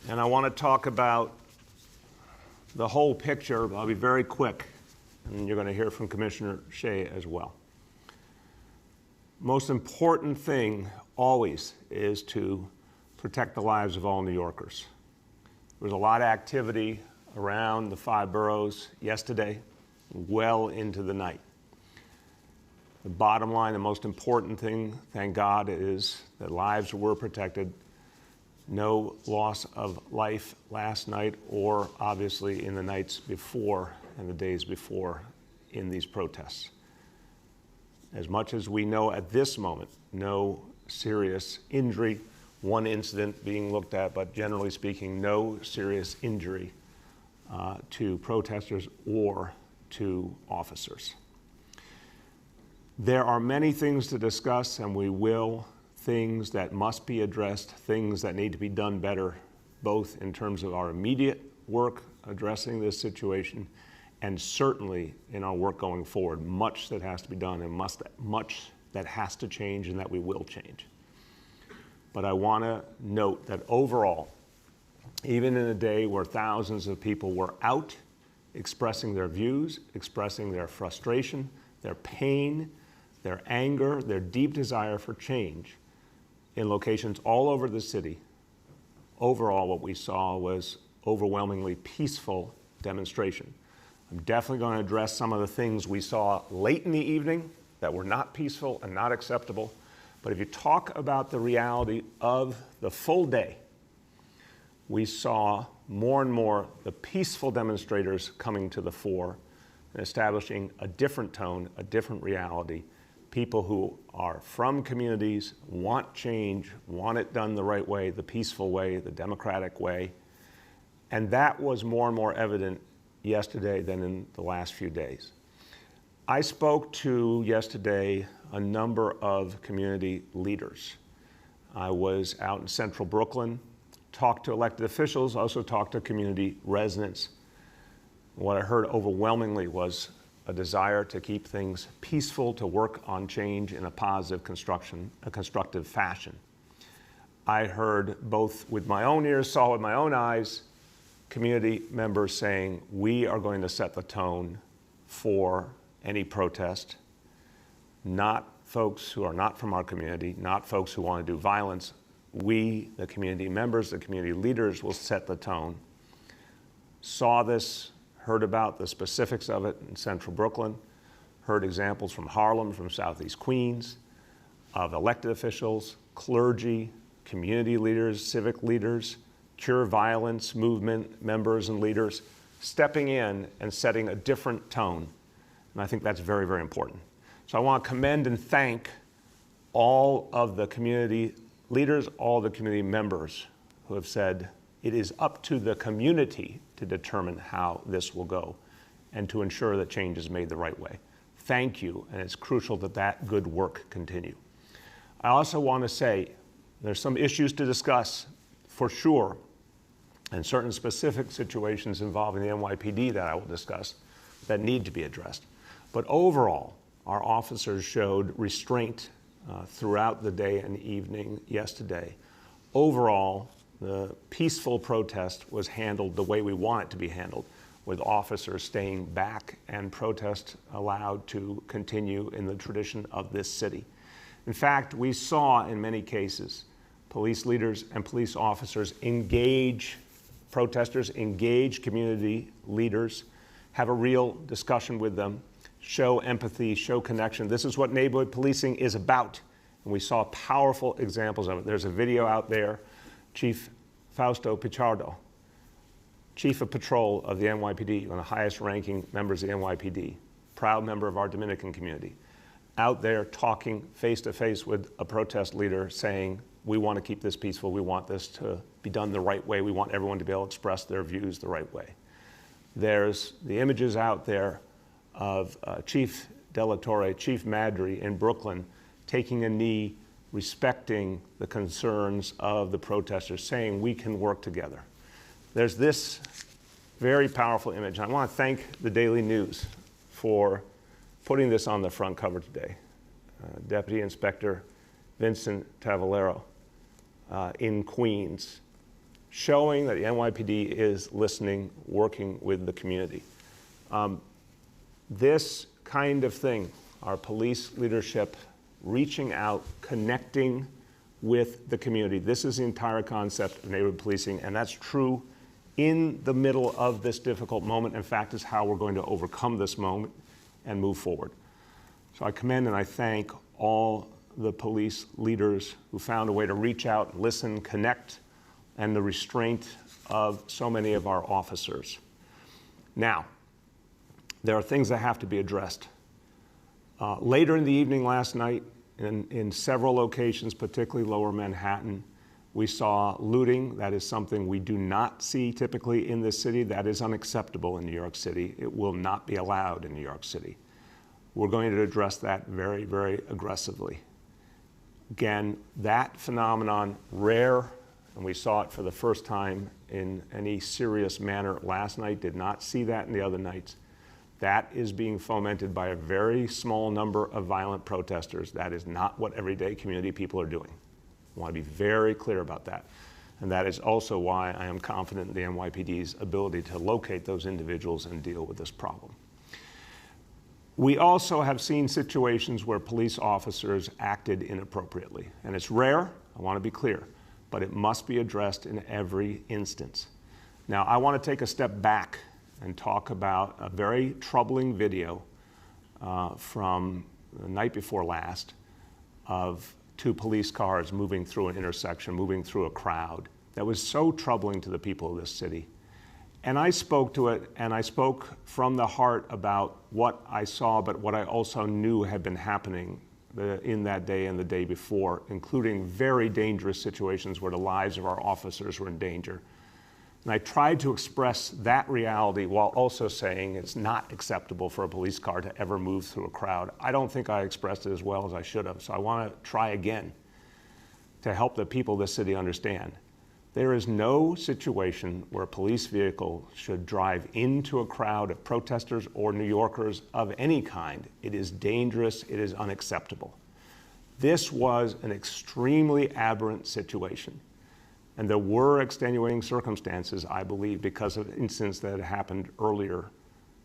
And I want to talk about the whole picture. I'll be very quick, and you're going to hear from Commissioner Shea as well. Most important thing always is to protect the lives of all New Yorkers. There was a lot of activity around the 5 boroughs yesterday, well into the night. The bottom line, the most important thing, thank God, is that lives were protected. No loss of life last night or obviously in the nights before and the days before in these protests. As much as we know at this moment, no serious injury, one incident being looked at, but generally speaking, no serious injury to protesters or to officers. There are many things to discuss, and we will, things that must be addressed, things that need to be done better, both in terms of our immediate work addressing this situation and certainly in our work going forward. Much that has to be done and much that has to change and that we will change. But I want to note that overall, even in a day where thousands of people were out expressing their views, expressing their frustration, their pain, their anger, their deep desire for change in locations all over the city, overall what we saw was overwhelmingly peaceful demonstration. I'm definitely going to address some of the things we saw late in the evening that were not peaceful and not acceptable. But if you talk about the reality of the full day, we saw more and more the peaceful demonstrators coming to the fore and establishing a different tone, a different reality. People who are from communities, want change, want it done the right way, the peaceful way, the democratic way. And that was more and more evident yesterday than in the last few days. I spoke to yesterday a number of community leaders. I was out in central Brooklyn, talked to elected officials, also talked to community residents. What I heard overwhelmingly was a desire to keep things peaceful, to work on change in a positive constructive fashion. I heard both with my own ears, saw with my own eyes, community members saying, we are going to set the tone for any protest, not folks who are not from our community, not folks who want to do violence. We, the community members, the community leaders, will set the tone. Saw this, heard about the specifics of it in central Brooklyn, heard examples from Harlem, from Southeast Queens, of elected officials, clergy, community leaders, civic leaders, Cure Violence movement members and leaders stepping in and setting a different tone. And I think that's very, very important. So I want to commend and thank all of the community leaders, all the community members who have said it is up to the community to determine how this will go and to ensure that change is made the right way. Thank you, and it's crucial that that good work continue. I also want to say there's some issues to discuss for sure, and certain specific situations involving the NYPD that I will discuss that need to be addressed. But overall, our officers showed restraint throughout the day and evening yesterday. Overall, the peaceful protest was handled the way we want it to be handled, with officers staying back and protest allowed to continue in the tradition of this city. In fact, we saw in many cases police leaders and police officers engage protesters, engage community leaders, have a real discussion with them, show empathy, show connection. This is what neighborhood policing is about. And we saw powerful examples of it. There's a video out there, Chief Fausto Pichardo, Chief of Patrol of the NYPD, one of the highest ranking members of the NYPD, proud member of our Dominican community, out there talking face to face with a protest leader saying, we want to keep this peaceful, we want this to be done the right way, we want everyone to be able to express their views the right way. There's the images out there of Chief Della Torre, Chief Madry in Brooklyn, taking a knee, respecting the concerns of the protesters, saying we can work together. There's this very powerful image. I want to thank the Daily News for putting this on the front cover today. Deputy Inspector Vincent Tavallero in Queens showing that the NYPD is listening, working with the community. This kind of thing, our police leadership reaching out, connecting with the community. This is the entire concept of neighborhood policing, and that's true in the middle of this difficult moment. In fact, is how we're going to overcome this moment and move forward. So I commend and I thank all the police leaders who found a way to reach out, listen, connect, and the restraint of so many of our officers. Now, there are things that have to be addressed. Later in the evening last night, in several locations, particularly Lower Manhattan, we saw looting. That is something we do not see typically in this city. That is unacceptable in New York City. It will not be allowed in New York City. We're going to address that very, very aggressively. Again, that phenomenon, rare, and we saw it for the first time in any serious manner last night, did not see that in the other nights. That is being fomented by a very small number of violent protesters. That is not what everyday community people are doing. I want to be very clear about that. And that is also why I am confident in the NYPD's ability to locate those individuals and deal with this problem. We also have seen situations where police officers acted inappropriately. And it's rare, I want to be clear, but it must be addressed in every instance. Now, I want to take a step back and talk about a very troubling video from the night before last of two police cars moving through an intersection, moving through a crowd that was so troubling to the people of this city. And I spoke to it, and I spoke from the heart about what I saw, but what I also knew had been happening in that day and the day before, including very dangerous situations where the lives of our officers were in danger. And I tried to express that reality while also saying it's not acceptable for a police car to ever move through a crowd. I don't think I expressed it as well as I should have, so I want to try again to help the people of this city understand. There is no situation where a police vehicle should drive into a crowd of protesters or New Yorkers of any kind. It is dangerous, it is unacceptable. This was an extremely aberrant situation. And there were extenuating circumstances, I believe, because of incidents that had happened earlier.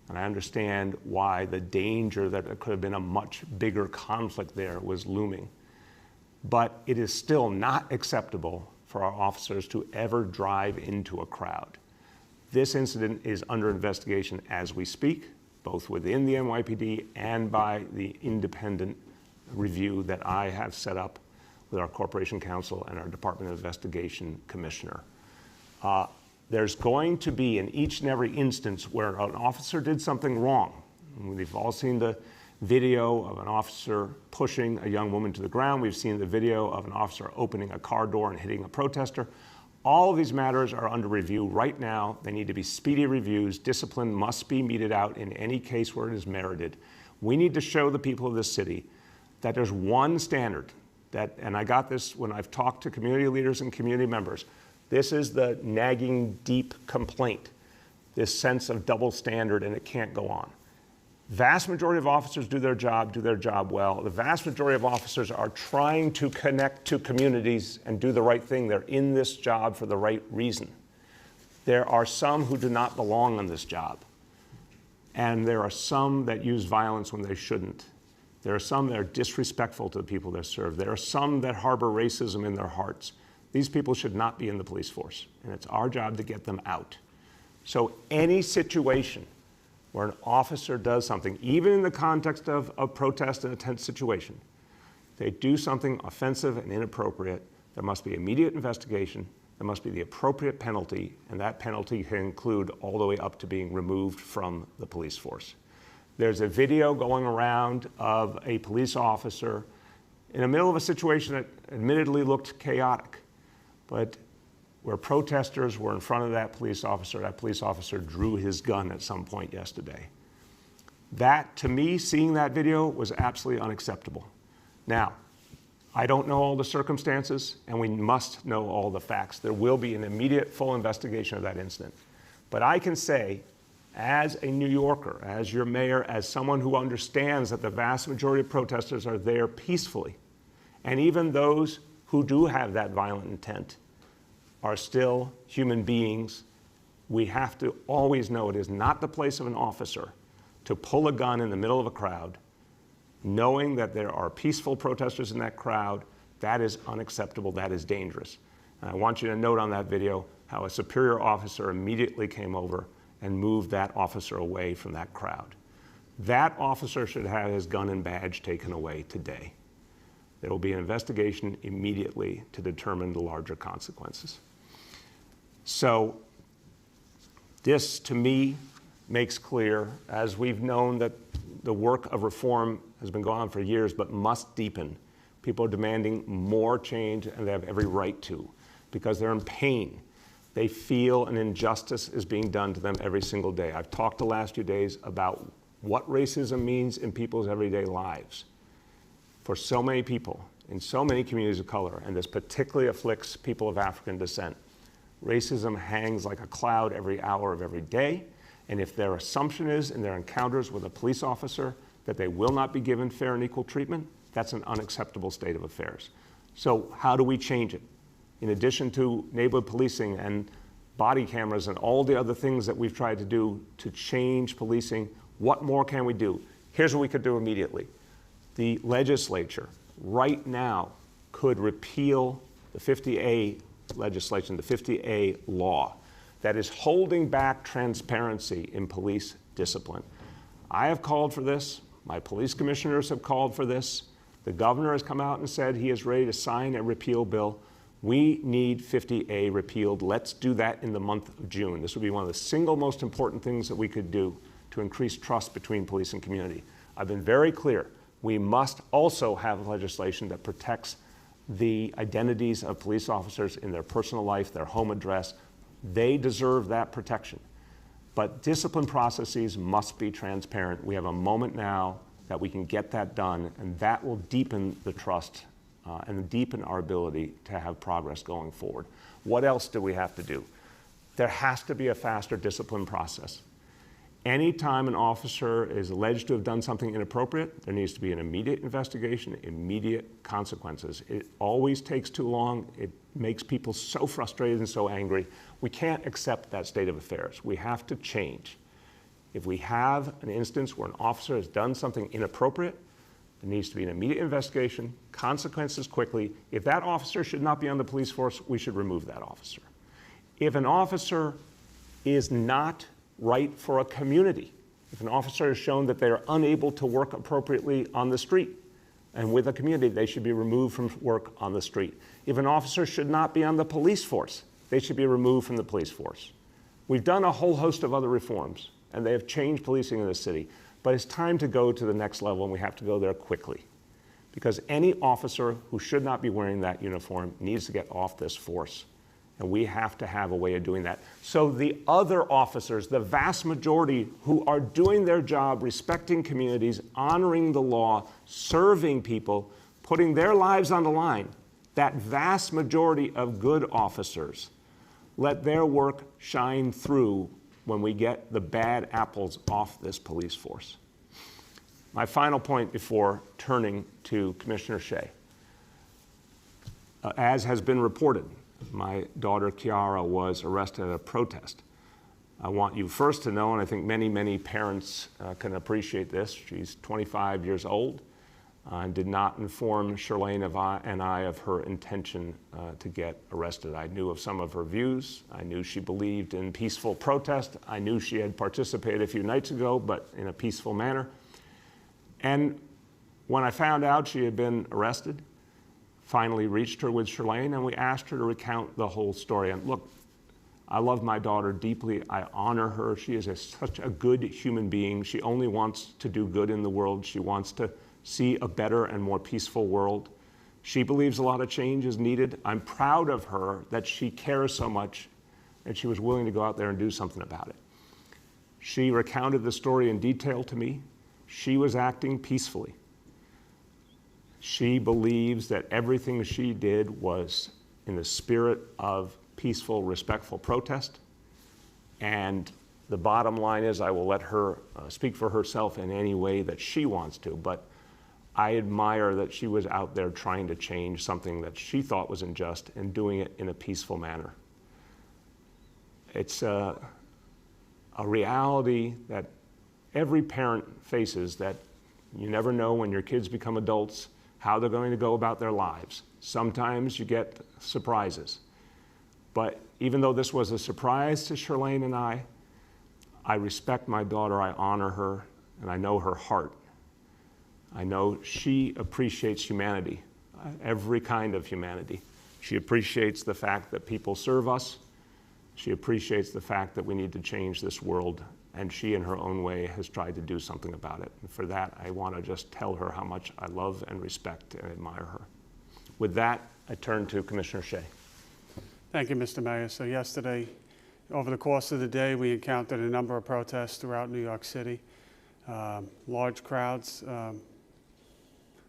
And I understand why the danger that there could have been a much bigger conflict there was looming. But it is still not acceptable for our officers to ever drive into a crowd. This incident is under investigation as we speak, both within the NYPD and by the independent review that I have set up with our Corporation Counsel and our Department of Investigation Commissioner. There's going to be, in each and every instance where an officer did something wrong, and we've all seen the video of an officer pushing a young woman to the ground. We've seen the video of an officer opening a car door and hitting a protester. All of these matters are under review right now. They need to be speedy reviews. Discipline must be meted out in any case where it is merited. We need to show the people of this city that there's one standard that, and I got this when I've talked to community leaders and community members, this is the nagging deep complaint, this sense of double standard, and it can't go on. Vast majority of officers do their job well. The vast majority of officers are trying to connect to communities and do the right thing. They're in this job for the right reason. There are some who do not belong on this job. And there are some that use violence when they shouldn't. There are some that are disrespectful to the people they serve. There are some that harbor racism in their hearts. These people should not be in the police force, and it's our job to get them out. So any situation where an officer does something, even in the context of a protest and a tense situation, they do something offensive and inappropriate, there must be immediate investigation, there must be the appropriate penalty, and that penalty can include all the way up to being removed from the police force. There's a video going around of a police officer in the middle of a situation that admittedly looked chaotic, but where protesters were in front of that police officer drew his gun at some point yesterday. That, to me, seeing that video was absolutely unacceptable. Now, I don't know all the circumstances, and we must know all the facts. There will be an immediate full investigation of that incident. But I can say, as a New Yorker, as your mayor, as someone who understands that the vast majority of protesters are there peacefully, and even those who do have that violent intent, are still human beings. We have to always know it is not the place of an officer to pull a gun in the middle of a crowd, knowing that there are peaceful protesters in that crowd. That is unacceptable, that is dangerous. And I want you to note on that video how a superior officer immediately came over and moved that officer away from that crowd. That officer should have his gun and badge taken away today. There will be an investigation immediately to determine the larger consequences. So this, to me, makes clear, as we've known that the work of reform has been going on for years, but must deepen. People are demanding more change, and they have every right to, because they're in pain. They feel an injustice is being done to them every single day. I've talked the last few days about what racism means in people's everyday lives. For so many people, in so many communities of color, and this particularly afflicts people of African descent, racism hangs like a cloud every hour of every day, and if their assumption is in their encounters with a police officer that they will not be given fair and equal treatment, that's an unacceptable state of affairs. So how do we change it? In addition to neighborhood policing and body cameras and all the other things that we've tried to do to change policing, what more can we do? Here's what we could do immediately. The legislature right now could repeal the 50A legislation, the 50A law that is holding back transparency in police discipline. I have called for this. My police commissioners have called for this. The governor has come out and said he is ready to sign a repeal bill. We need 50A repealed. Let's do that in the month of June. This would be one of the single most important things that we could do to increase trust between police and community. I've been very clear. We must also have legislation that protects the identities of police officers in their personal life, their home address. They deserve that protection. But discipline processes must be transparent. We have a moment now that we can get that done, and that will deepen the trust and deepen our ability to have progress going forward. What else do we have to do? There has to be a faster discipline process. Anytime an officer is alleged to have done something inappropriate, there needs to be an immediate investigation, immediate consequences. It always takes too long. It makes people so frustrated and so angry. We can't accept that state of affairs. We have to change. If we have an instance where an officer has done something inappropriate, there needs to be an immediate investigation, consequences quickly. If that officer should not be on the police force, we should remove that officer. If an officer is not right for a community, if an officer has shown that they are unable to work appropriately on the street and with a community, they should be removed from work on the street. If an officer should not be on the police force, they should be removed from the police force. We've done a whole host of other reforms, and they have changed policing in the city. But it's time to go to the next level, and we have to go there quickly. Because any officer who should not be wearing that uniform needs to get off this force. And we have to have a way of doing that. So the other officers, the vast majority who are doing their job, respecting communities, honoring the law, serving people, putting their lives on the line, that vast majority of good officers, let their work shine through when we get the bad apples off this police force. My final point before turning to Commissioner Shea. As has been reported, my daughter Chiara was arrested at a protest. I want you first to know, and I think many, many parents can appreciate this, she's 25 years old and did not inform Shirlane and I of her intention to get arrested. I knew of some of her views. I knew she believed in peaceful protest. I knew she had participated a few nights ago, but in a peaceful manner. And when I found out she had been arrested, finally reached her with Shirlane, and we asked her to recount the whole story. And look, I love my daughter deeply. I honor her. She is such a good human being. She only wants to do good in the world. She wants to see a better and more peaceful world. She believes a lot of change is needed. I'm proud of her that she cares so much and she was willing to go out there and do something about it. She recounted the story in detail to me. She was acting peacefully. She believes that everything she did was in the spirit of peaceful, respectful protest. And the bottom line is I will let her speak for herself in any way that she wants to, but I admire that she was out there trying to change something that she thought was unjust and doing it in a peaceful manner. It's a reality that every parent faces, that you never know when your kids become adults how they're going to go about their lives. Sometimes you get surprises. But even though this was a surprise to Shirlane and I respect my daughter, I honor her, and I know her heart. I know she appreciates humanity, every kind of humanity. She appreciates the fact that people serve us. She appreciates the fact that we need to change this world, and she, in her own way, has tried to do something about it. And for that, I want to just tell her how much I love and respect and admire her. With that, I turn to Commissioner Shea. Thank you, Mr. Mayor. So yesterday, over the course of the day, we encountered a number of protests throughout New York City. Large crowds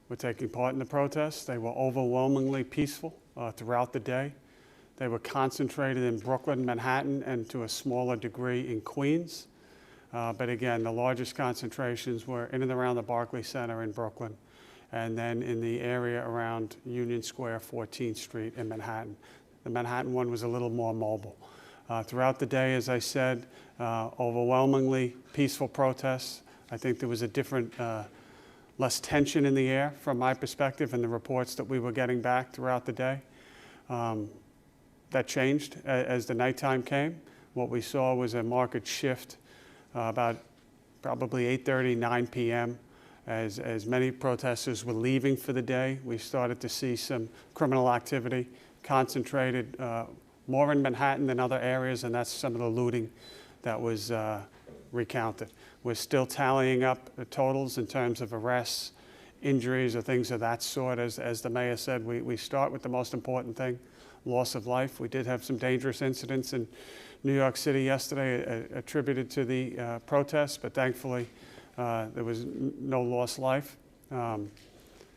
were taking part in the protests. They were overwhelmingly peaceful throughout the day. They were concentrated in Brooklyn, Manhattan, and to a smaller degree in Queens. But again, the largest concentrations were in and around the Barclays Center in Brooklyn, and then in the area around Union Square, 14th Street in Manhattan. The Manhattan one was a little more mobile. Throughout the day, as I said, overwhelmingly peaceful protests. I think there was a different, less tension in the air from my perspective and the reports that we were getting back throughout the day. That changed as the nighttime came. What we saw was a marked shift about probably 8:30, 9 p.m. As many protesters were leaving for the day, we started to see some criminal activity concentrated more in Manhattan than other areas, and that's some of the looting that was recounted. We're still tallying up the totals in terms of arrests, injuries, or things of that sort. As the mayor said, we start with the most important thing, loss of life. We did have some dangerous incidents in New York City yesterday attributed to the protests, but thankfully there was no lost life.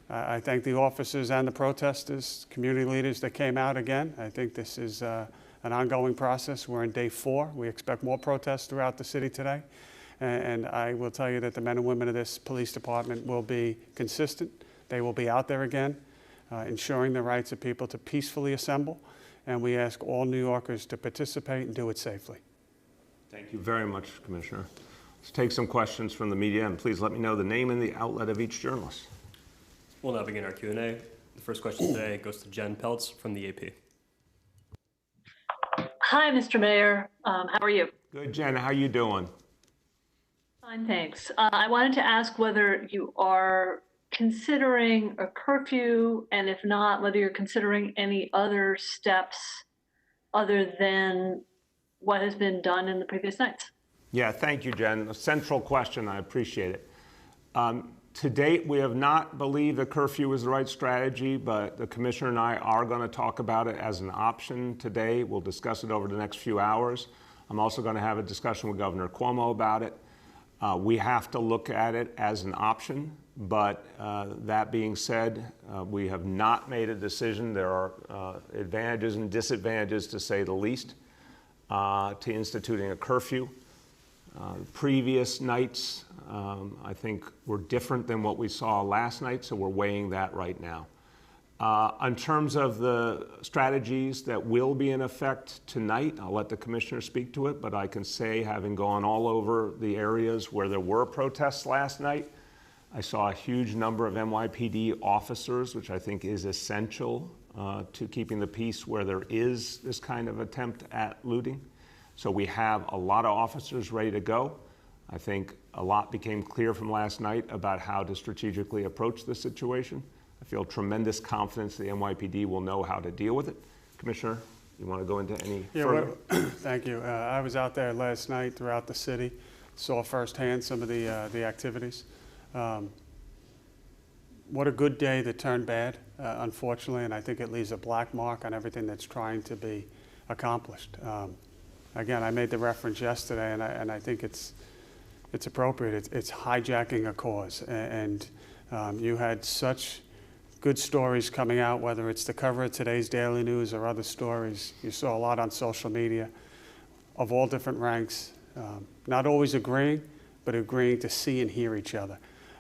I thank the officers and the protesters, community leaders that came out again. I think this is an ongoing process. We're in day 4. We expect more protests throughout the city today. And I will tell you that the men and women of this police department will be consistent. They will be out there again, ensuring the rights of people to peacefully assemble. And we ask all New Yorkers to participate and do it safely. Thank you very much, Commissioner. Let's take some questions from the media, and please let me know the name and the outlet of each journalist. We'll now begin our Q&A. The first question today goes to Jen Peltz from the AP. Hi, Mr. Mayor. How are you? Good, Jen. How you doing? Fine, thanks. I wanted to ask whether you are considering a curfew, and if not, whether you're considering any other steps other than what has been done in the previous nights. Yeah, thank you, Jen. A central question. I appreciate it. To date, we have not believed a curfew is the right strategy, but the commissioner and I are going to talk about it as an option today. We'll discuss it over the next few hours. I'm also going to have a discussion with Governor Cuomo about it. We have to look at it as an option, but that being said, we have not made a decision. There are advantages and disadvantages, to say the least, to instituting a curfew. Previous nights, I think, were different than what we saw last night, so we're weighing that right now. In terms of the strategies that will be in effect tonight, I'll let the commissioner speak to it, but I can say, having gone all over the areas where there were protests last night, I saw a huge number of NYPD officers, which I think is essential to keeping the peace where there is this kind of attempt at looting. So we have a lot of officers ready to go. I think a lot became clear from last night about how to strategically approach the situation. I feel tremendous confidence the NYPD will know how to deal with it. Commissioner, you want to go into any further? Well, thank you. I was out there last night throughout the city, saw firsthand some of the activities. What a good day that turned bad, unfortunately, and I think it leaves a black mark on everything that's trying to be accomplished. Again, I made the reference yesterday, and I think it's appropriate. It's hijacking a cause, and you had such good stories coming out, whether it's the cover of today's Daily News or other stories. You saw a lot on social media of all different ranks, not always agreeing, but agreeing to see and hear each other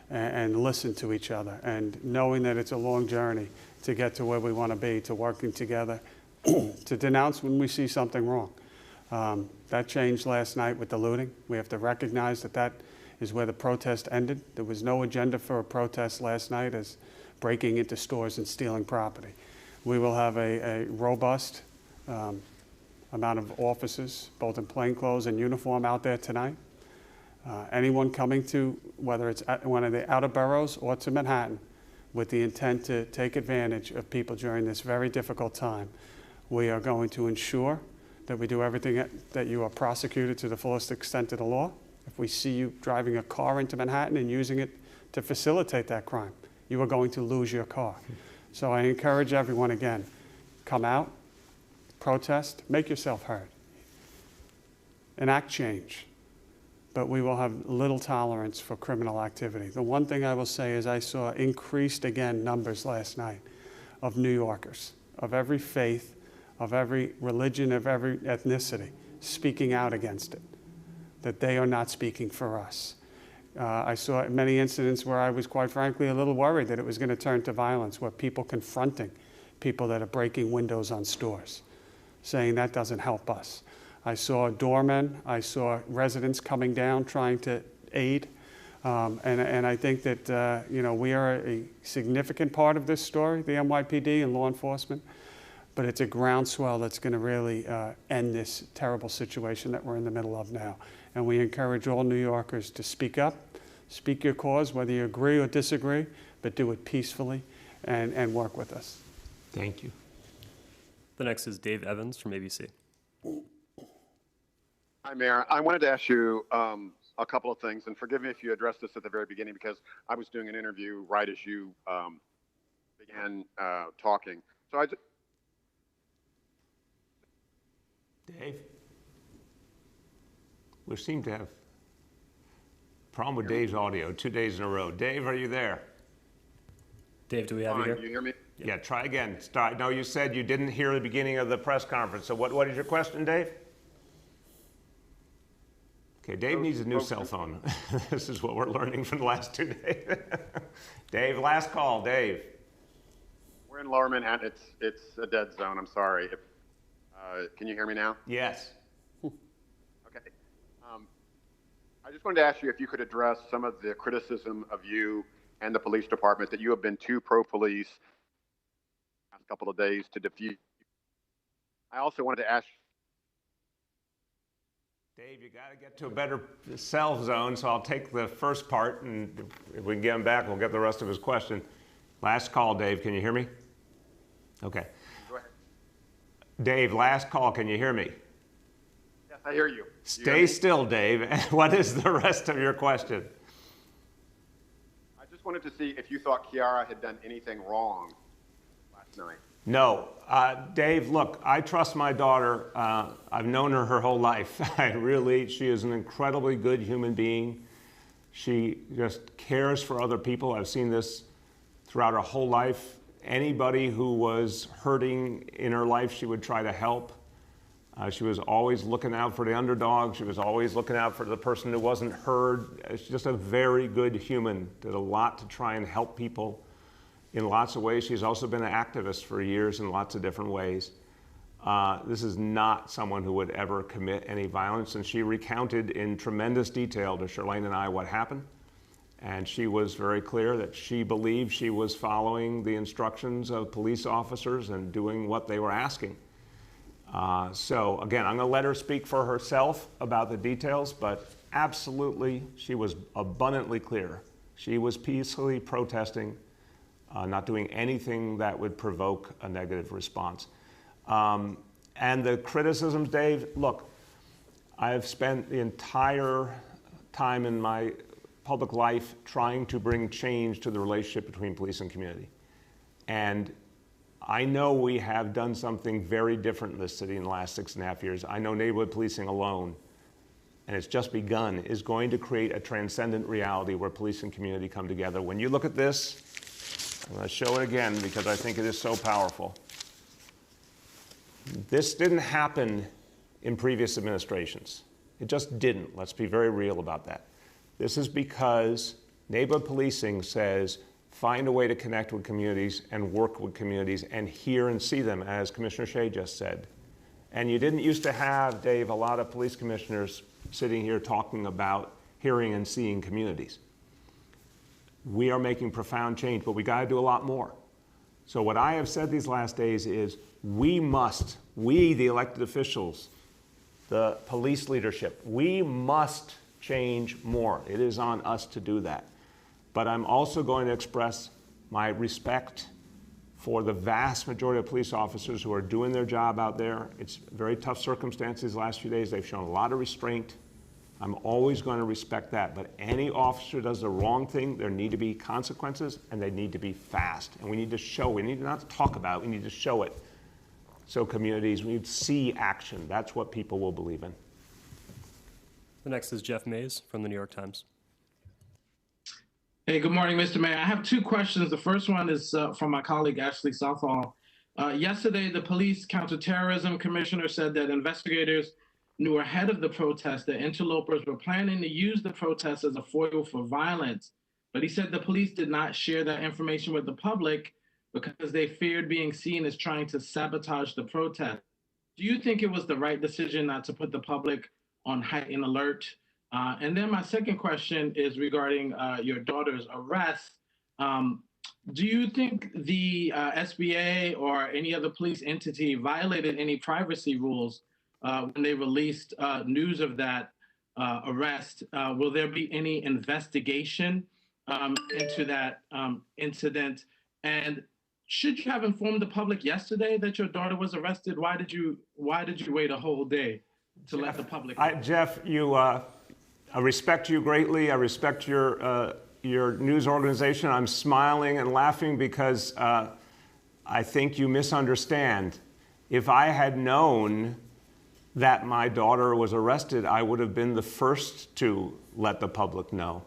and listen to each other, and knowing that it's a long journey to get to where we want to be, to working together, to denounce when we see something wrong. That changed last night with the looting. We have to recognize that that is where the protest ended. There was no agenda for a protest last night as breaking into stores and stealing property. We will have a robust amount of officers, both in plainclothes and uniform, out there tonight. Anyone coming to, whether it's at one of the outer boroughs or to Manhattan, with the intent to take advantage of people during this very difficult time, we are going to ensure that we do everything that you are prosecuted to the fullest extent of the law. If we see you driving a car into Manhattan and using it to facilitate that crime, you are going to lose your car. So I encourage everyone, again, come out, protest, make yourself heard, enact change. But we will have little tolerance for criminal activity. The one thing I will say is I saw increased, again, numbers last night of New Yorkers, of every faith, of every religion, of every ethnicity, speaking out against it, that they are not speaking for us. I saw many incidents where I was, quite frankly, a little worried that it was going to turn to violence, where people confronting people that are breaking windows on stores, saying that doesn't help us. I saw doormen, I saw residents coming down trying to aid, and I think that we are a significant part of this story, the NYPD and law enforcement, but it's a groundswell that's going to really end this terrible situation that we're in the middle of now. And we encourage all New Yorkers to speak up, speak your cause, whether you agree or disagree, but do it peacefully and work with us. Thank you. The next is Dave Evans from ABC. Hi, Mayor. I wanted to ask you a couple of things, and forgive me if you addressed this at the very beginning, because I was doing an interview right as you began talking. So Dave? We seem to have a problem with Dave's audio 2 days in a row. Dave, are you there? Dave, do we have you here? you hear me? Yeah, try again. Start. No, you said you didn't hear the beginning of the press conference. So what is your question, Dave? Okay, Dave needs a new cell phone. This is what we're learning from the last 2 days. Dave, last call, Dave. We're in Lower Manhattan. It's a dead zone. I'm sorry. Can you hear me now? Yes. Okay. I just wanted to ask you if you could address some of the criticism of you and the police department that you have been too pro-police the last couple of days to defuse. I also wanted to ask Dave, you got to get to a better cell zone, so I'll take the first part, and if we can get him back, we'll get the rest of his question. Last call, Dave. Can you hear me? Okay. Go ahead. Dave, last call. Can you hear me? Yes, I hear you. Stay still, Dave. What is the rest of your question? I just wanted to see if you thought Chiara had done anything wrong last night. No. Dave, look, I trust my daughter. I've known her whole life. She is an incredibly good human being. She just cares for other people. I've seen this throughout her whole life. Anybody who was hurting in her life, she would try to help. She was always looking out for the underdog. She was always looking out for the person who wasn't heard. She's just a very good human. Did a lot to try and help people in lots of ways. She's also been an activist for years in lots of different ways. This is not someone who would ever commit any violence, and she recounted in tremendous detail to Charlene and I what happened. And she was very clear that she believed she was following the instructions of police officers and doing what they were asking. So again, I'm going to let her speak for herself about the details, but absolutely, she was abundantly clear. She was peacefully protesting, not doing anything that would provoke a negative response. And the criticisms, Dave, look, I have spent the entire time in my public life trying to bring change to the relationship between police and community. And I know we have done something very different in this city in the last 6.5 years. I know neighborhood policing alone, and it's just begun, is going to create a transcendent reality where police and community come together. When you look at this, I'm going to show it again because I think it is so powerful. This didn't happen in previous administrations. It just didn't. Let's be very real about that. This is because neighborhood policing says, find a way to connect with communities and work with communities and hear and see them, as Commissioner Shea just said. And you didn't used to have, Dave, a lot of police commissioners sitting here talking about hearing and seeing communities. We are making profound change, but we got to do a lot more. So what I have said these last days is we, the elected officials, the police leadership, we must change more. It is on us to do that. But I'm also going to express my respect for the vast majority of police officers who are doing their job out there. It's very tough circumstances the last few days. They've shown a lot of restraint. I'm always going to respect that. But any officer does the wrong thing, there need to be consequences, and they need to be fast. And we need to show, we need to not talk about it, we need to show it. So communities, we need to see action. That's what people will believe in. The next is Jeff Mays from the New York Times. Hey, good morning, Mr. Mayor. I have two questions. The first one is from my colleague, Ashley Southall. Yesterday, the police counterterrorism commissioner said that investigators knew ahead of the protest that interlopers were planning to use the protest as a foil for violence. But he said the police did not share that information with the public because they feared being seen as trying to sabotage the protest. Do you think it was the right decision not to put the public on heightened alert? And then my second question is regarding your daughter's arrest. Do you think the SBA or any other police entity violated any privacy rules when they released news of that arrest? Will there be any investigation into that incident? And should you have informed the public yesterday that your daughter was arrested? Why did you wait a whole day to let the public know? Jeff, I respect you greatly. I respect your news organization. I'm smiling and laughing because I think you misunderstand. If I had known that my daughter was arrested, I would have been the first to let the public know.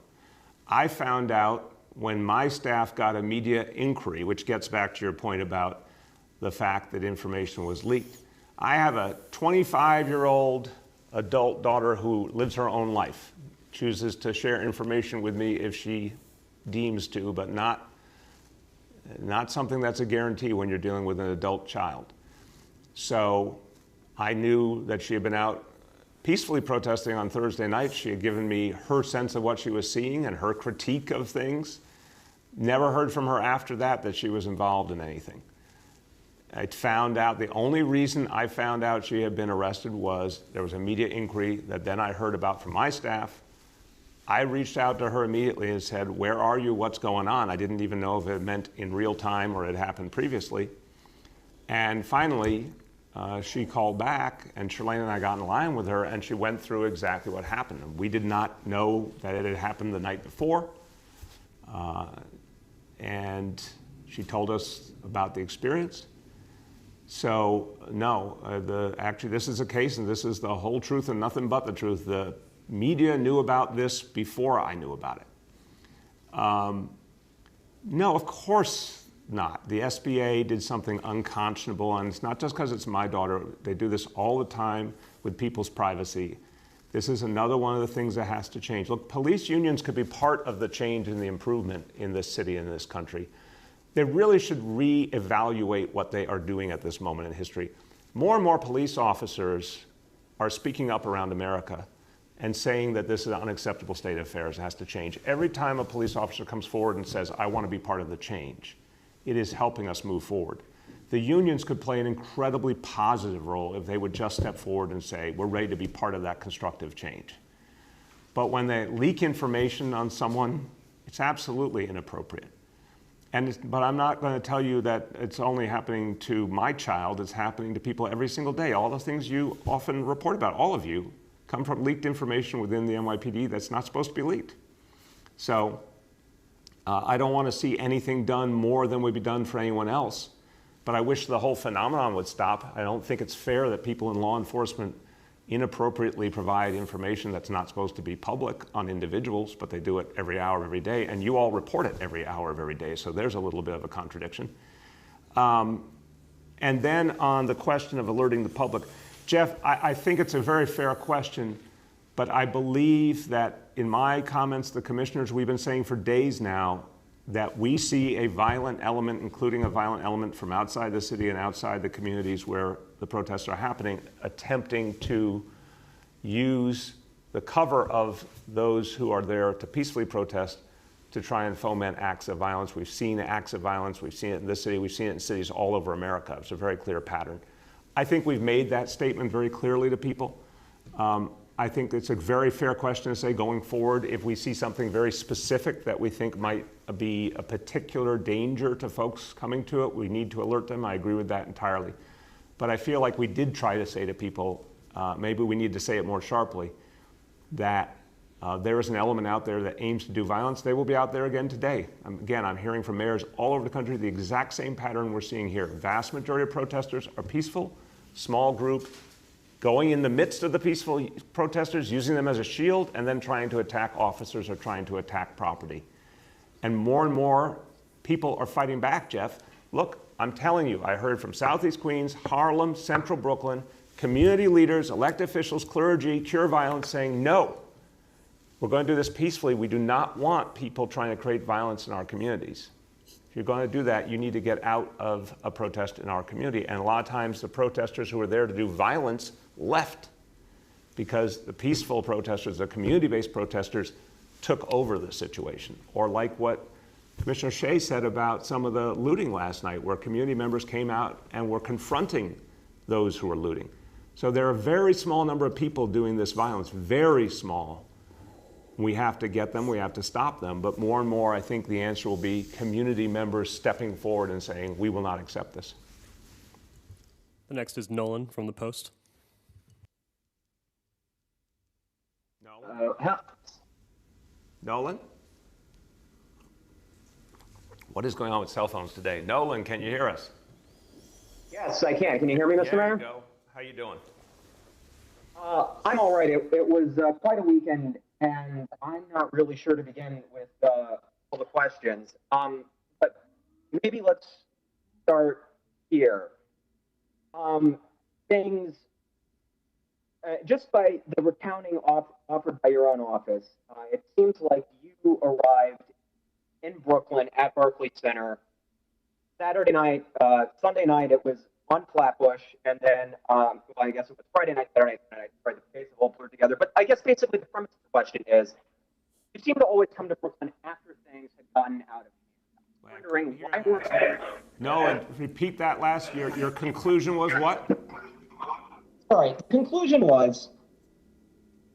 I found out when my staff got a media inquiry, which gets back to your point about the fact that information was leaked. I have a 25-year-old adult daughter who lives her own life, chooses to share information with me if she deems to, but not something that's a guarantee when you're dealing with an adult child. So I knew that she had been out peacefully protesting on Thursday night. She had given me her sense of what she was seeing and her critique of things. Never heard from her after that she was involved in anything. I found out, the only reason I found out she had been arrested was there was a media inquiry that then I heard about from my staff. I reached out to her immediately and said, where are you? What's going on? I didn't even know if it meant in real time or it happened previously. And finally, she called back, and Sherlane and I got in line with her, and she went through exactly what happened. We did not know that it had happened the night before. And she told us about the experience. So no, actually this is a case, and this is the whole truth and nothing but the truth. The media knew about this before I knew about it. No, of course not. The SBA did something unconscionable, and it's not just because it's my daughter. They do this all the time with people's privacy. This is another one of the things that has to change. Look, police unions could be part of the change and the improvement in this city and this country. They really should reevaluate what they are doing at this moment in history. More and more police officers are speaking up around America and saying that this is an unacceptable state of affairs. It has to change. Every time a police officer comes forward and says, I want to be part of the change, it is helping us move forward. The unions could play an incredibly positive role if they would just step forward and say, we're ready to be part of that constructive change. But when they leak information on someone, it's absolutely inappropriate. But I'm not going to tell you that it's only happening to my child. It's happening to people every single day. All the things you often report about, all of you, come from leaked information within the NYPD that's not supposed to be leaked. So I don't want to see anything done more than would be done for anyone else. But I wish the whole phenomenon would stop. I don't think it's fair that people in law enforcement inappropriately provide information that's not supposed to be public on individuals, but they do it every hour of every day, and you all report it every hour of every day, so there's a little bit of a contradiction. And then on the question of alerting the public, Jeff, I think it's a very fair question, but I believe that in my comments, the commissioners, we've been saying for days now that we see a violent element, including a violent element from outside the city and outside the communities where the protests are happening, attempting to use the cover of those who are there to peacefully protest to try and foment acts of violence. We've seen acts of violence. We've seen it in this city. We've seen it in cities all over America. It's a very clear pattern. I think we've made that statement very clearly to people. I think it's a very fair question to say going forward, if we see something very specific that we think might be a particular danger to folks coming to it, we need to alert them. I agree with that entirely. But I feel like we did try to say to people, maybe we need to say it more sharply, that there is an element out there that aims to do violence. They will be out there again today. Again, I'm hearing from mayors all over the country the exact same pattern we're seeing here. Vast majority of protesters are peaceful, small group, going in the midst of the peaceful protesters, using them as a shield, and then trying to attack officers or trying to attack property. And more people are fighting back, Jeff. Look, I'm telling you, I heard from Southeast Queens, Harlem, Central Brooklyn, community leaders, elected officials, clergy, Cure Violence saying, no, we're going to do this peacefully. We do not want people trying to create violence in our communities. If you're going to do that, you need to get out of a protest in our community. And a lot of times the protesters who were there to do violence left because the peaceful protesters, the community-based protesters, took over the situation. Or like what Commissioner Shea said about some of the looting last night, where community members came out and were confronting those who were looting. So there are a very small number of people doing this violence, very small. We have to get them, we have to stop them, but more and more I think the answer will be community members stepping forward and saying, we will not accept this. The next is Nolan from the Post. Nolan? What is going on with cell phones today? Nolan, can you hear us? Yes, I can. Can you hear me, Mr. Mayor? There you go. How you doing? I'm all right. It was quite a weekend, and I'm not really sure to begin with all the questions. But maybe let's start here. Things, just by the recounting offered by your own office, it seems like you arrived in Brooklyn at Barclays Center Saturday night. Sunday night it was on Flatbush, and then well, I guess it was Friday night, Saturday night. Sorry, the days have all blurred together. But I guess basically the premise of the question is, you seem to always come to Brooklyn after things had gotten out of hand. Wondering why were No, and repeat that last. Your conclusion was what? All right. The conclusion was.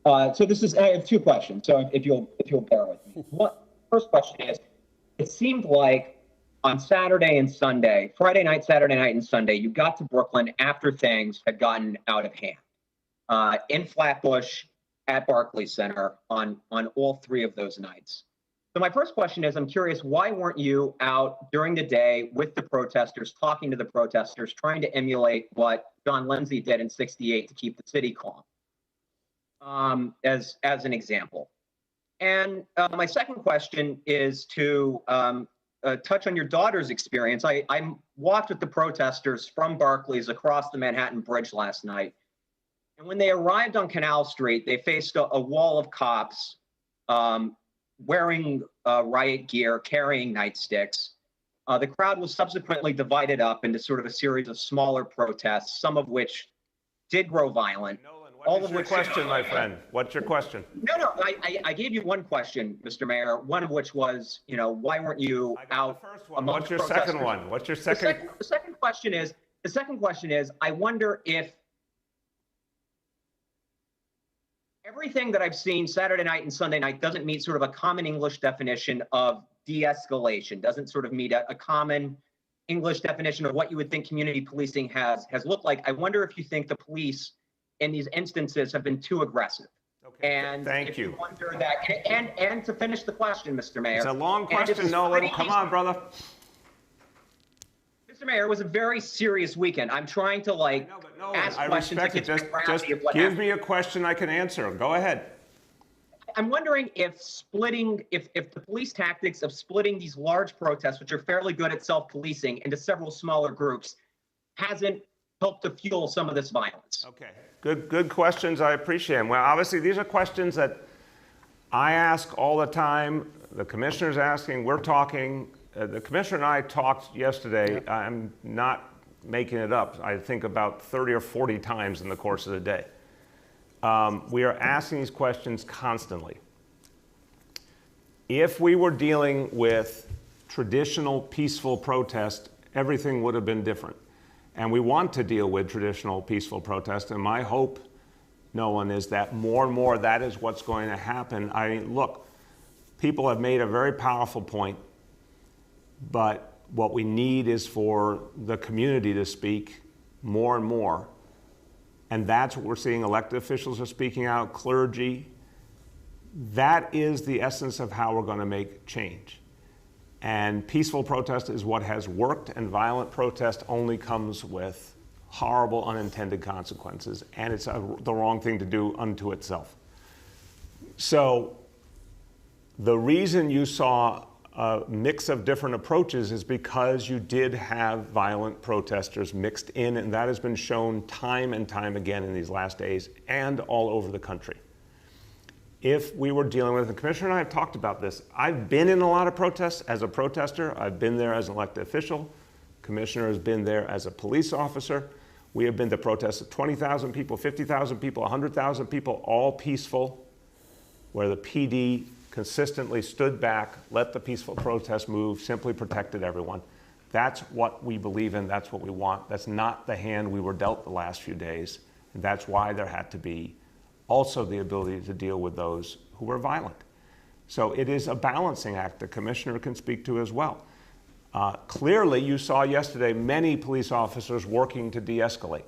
So this is. I have two questions. So if you'll bear with me. First question is, it seemed like on Saturday and Sunday, Friday night, Saturday night, and Sunday, you got to Brooklyn after things had gotten out of hand. In Flatbush, at Barclays Center, on all three of those nights. So my first question is, I'm curious, why weren't you out during the day with the protesters, talking to the protesters, trying to emulate what John Lindsay did in '68 to keep the city calm, as an example? And my second question is to touch on your daughter's experience. I walked with the protesters from Barclays across the Manhattan Bridge last night. And when they arrived on Canal Street, they faced a wall of cops wearing riot gear, carrying nightsticks. The crowd was subsequently divided up into sort of a series of smaller protests, some of which did grow violent. Nolan, what's your question, my friend? What's your question? No, I gave you one question, Mr. Mayor, one of which was, why weren't you out? The first one. What's your second one? What's your second? The second question is, I wonder if everything that I've seen Saturday night and Sunday night doesn't meet sort of a common English definition of de-escalation, doesn't sort of meet a common English definition of what you would think community policing has looked like. I wonder if you think the police in these instances have been too aggressive. Okay. And Thank you. Wonder that, and to finish the question, Mr. Mayor. It's a long question, Nolan. Come on, brother. Mr. Mayor, it was a very serious weekend. I'm trying to ask I questions. respect it. Just give me a question I can answer. Go ahead. I'm wondering if the police tactics of splitting these large protests, which are fairly good at self-policing, into several smaller groups, hasn't helped to fuel some of this violence. Okay, good questions. I appreciate them. Well, obviously, these are questions that I ask all the time. the commissioner's asking, we're talking, the commissioner and I talked yesterday, I'm not making it up, I think about 30 or 40 times in the course of the day. We are asking these questions constantly. If we were dealing with traditional peaceful protest, everything would have been different. And we want to deal with traditional peaceful protest, and my hope, Nolan, is that more and more that is what's going to happen. I mean, look, people have made a very powerful point, but what we need is for the community to speak more and more. And that's what we're seeing. Elected officials are speaking out, clergy. That is the essence of how we're going to make change. And peaceful protest is what has worked, and violent protest only comes with horrible unintended consequences, and it's the wrong thing to do unto itself. So the reason you saw a mix of different approaches is because you did have violent protesters mixed in, and that has been shown time and time again in these last days and all over the country. If we were dealing with, the commissioner and I have talked about this, I've been in a lot of protests as a protester, I've been there as an elected official, commissioner has been there as a police officer. We have been to protests of 20,000 people, 50,000 people, 100,000 people, all peaceful, where the PD consistently stood back, let the peaceful protest move, simply protected everyone. That's what we believe in, that's what we want. That's not the hand we were dealt the last few days. And that's why there had to be also the ability to deal with those who were violent. So it is a balancing act the commissioner can speak to as well. Clearly, you saw yesterday many police officers working to de-escalate,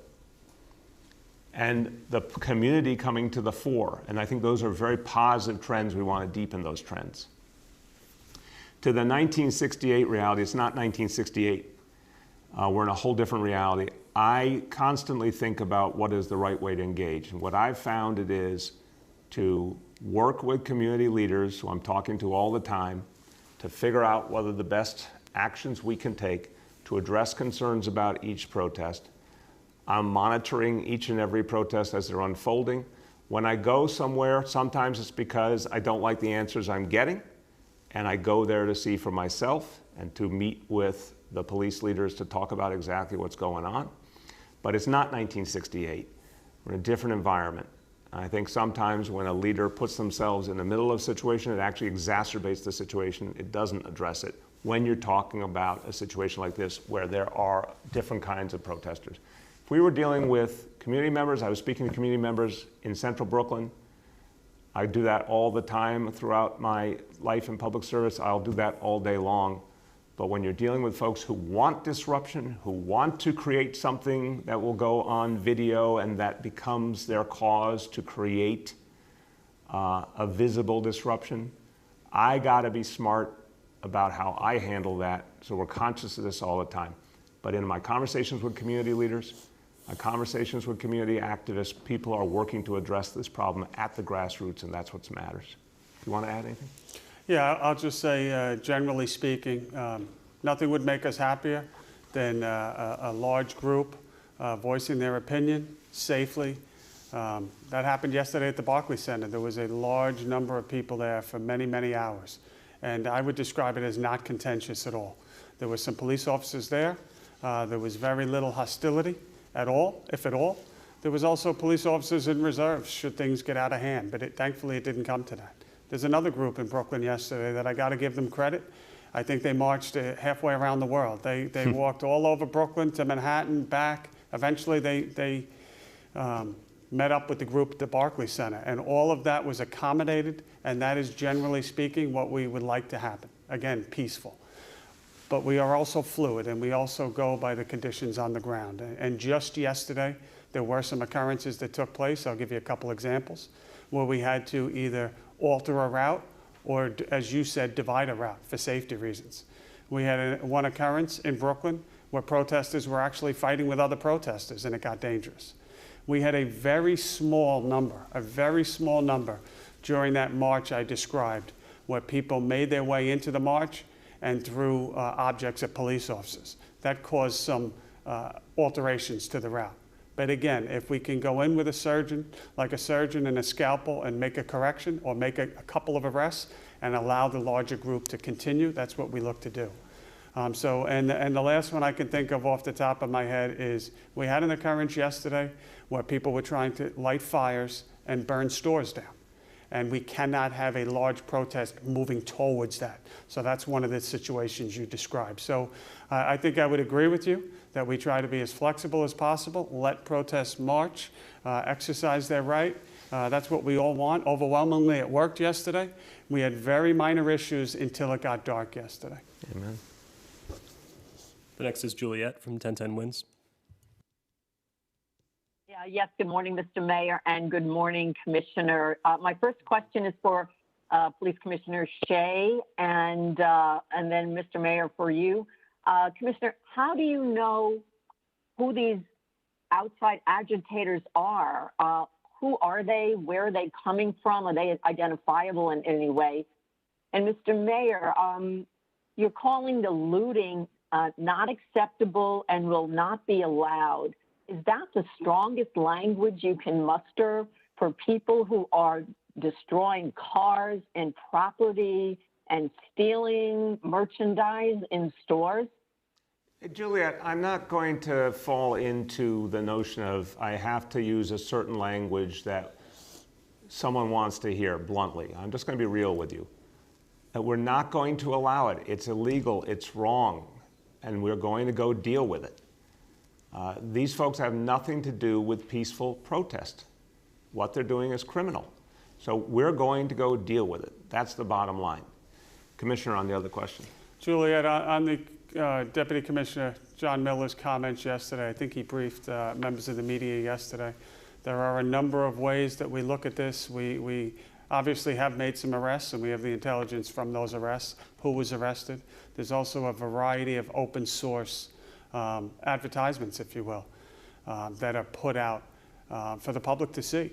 and the community coming to the fore. And I think those are very positive trends. We want to deepen those trends. To the 1968 reality, it's not 1968. We're in a whole different reality. I constantly think about what is the right way to engage. And what I've found it is to work with community leaders, who I'm talking to all the time, to figure out whether the best actions we can take to address concerns about each protest. I'm monitoring each and every protest as they're unfolding. When I go somewhere, sometimes it's because I don't like the answers I'm getting, and I go there to see for myself and to meet with the police leaders to talk about exactly what's going on. But it's not 1968. We're in a different environment. I think sometimes when a leader puts themselves in the middle of a situation, it actually exacerbates the situation. It doesn't address it when you're talking about a situation like this where there are different kinds of protesters. If we were dealing with community members, I was speaking to community members in central Brooklyn. I do that all the time throughout my life in public service. I'll do that all day long. But when you're dealing with folks who want disruption, who want to create something that will go on video and that becomes their cause to create a visible disruption, I gotta be smart about how I handle that. So we're conscious of this all the time. But in my conversations with community leaders, my conversations with community activists, people are working to address this problem at the grassroots, and that's what matters. Do you want to add anything? Yeah, I'll just say, generally speaking, nothing would make us happier than a large group voicing their opinion safely. That happened yesterday at the Barclays Center. There was a large number of people there for many, many hours. And I would describe it as not contentious at all. There were some police officers there. There was very little hostility at all, if at all. There was also police officers in reserve should things get out of hand, but thankfully it didn't come to that. There's another group in Brooklyn yesterday that I got to give them credit. I think they marched halfway around the world. They walked all over Brooklyn to Manhattan, back. Eventually they met up with the group at the Barclays Center, and all of that was accommodated, and that is generally speaking what we would like to happen. Again, peaceful. But we are also fluid, and we also go by the conditions on the ground. And just yesterday, there were some occurrences that took place. I'll give you a couple examples where we had to either alter a route or, as you said, divide a route for safety reasons. We had one occurrence in Brooklyn where protesters were actually fighting with other protesters, and it got dangerous. We had a very small number during that march I described, where people made their way into the march and threw objects at police officers. That caused some alterations to the route. But again, if we can go in with a surgeon, like a surgeon and a scalpel, and make a correction or make a couple of arrests and allow the larger group to continue, that's what we look to do. And the last one I can think of off the top of my head is we had an occurrence yesterday where people were trying to light fires and burn stores down. And we cannot have a large protest moving towards that. So that's one of the situations you described. So I think I would agree with you that we try to be as flexible as possible, let protests march, exercise their right. That's what we all want. Overwhelmingly, it worked yesterday. We had very minor issues until it got dark yesterday. Amen. The next is Juliet from 1010 Wins. Yes, good morning, Mr. Mayor, and good morning, Commissioner. My first question is for Police Commissioner Shea, and then Mr. Mayor for you. Commissioner, how do you know who these outside agitators are? Who are they? Where are they coming from? Are they identifiable in any way? And Mr. Mayor, you're calling the looting not acceptable and will not be allowed. Is that the strongest language you can muster for people who are destroying cars and property and stealing merchandise in stores? Juliet, I'm not going to fall into the notion of I have to use a certain language that someone wants to hear bluntly. I'm just going to be real with you. That we're not going to allow it. It's illegal. It's wrong. And we're going to go deal with it. These folks have nothing to do with peaceful protest. What they're doing is criminal. So we're going to go deal with it. That's the bottom line. Commissioner, on the other question. Juliet, on the Deputy Commissioner John Miller's comments yesterday, I think he briefed members of the media yesterday. There are a number of ways that we look at this. We obviously have made some arrests, and we have the intelligence from those arrests, who was arrested. There's also a variety of open source advertisements, if you will, that are put out for the public to see.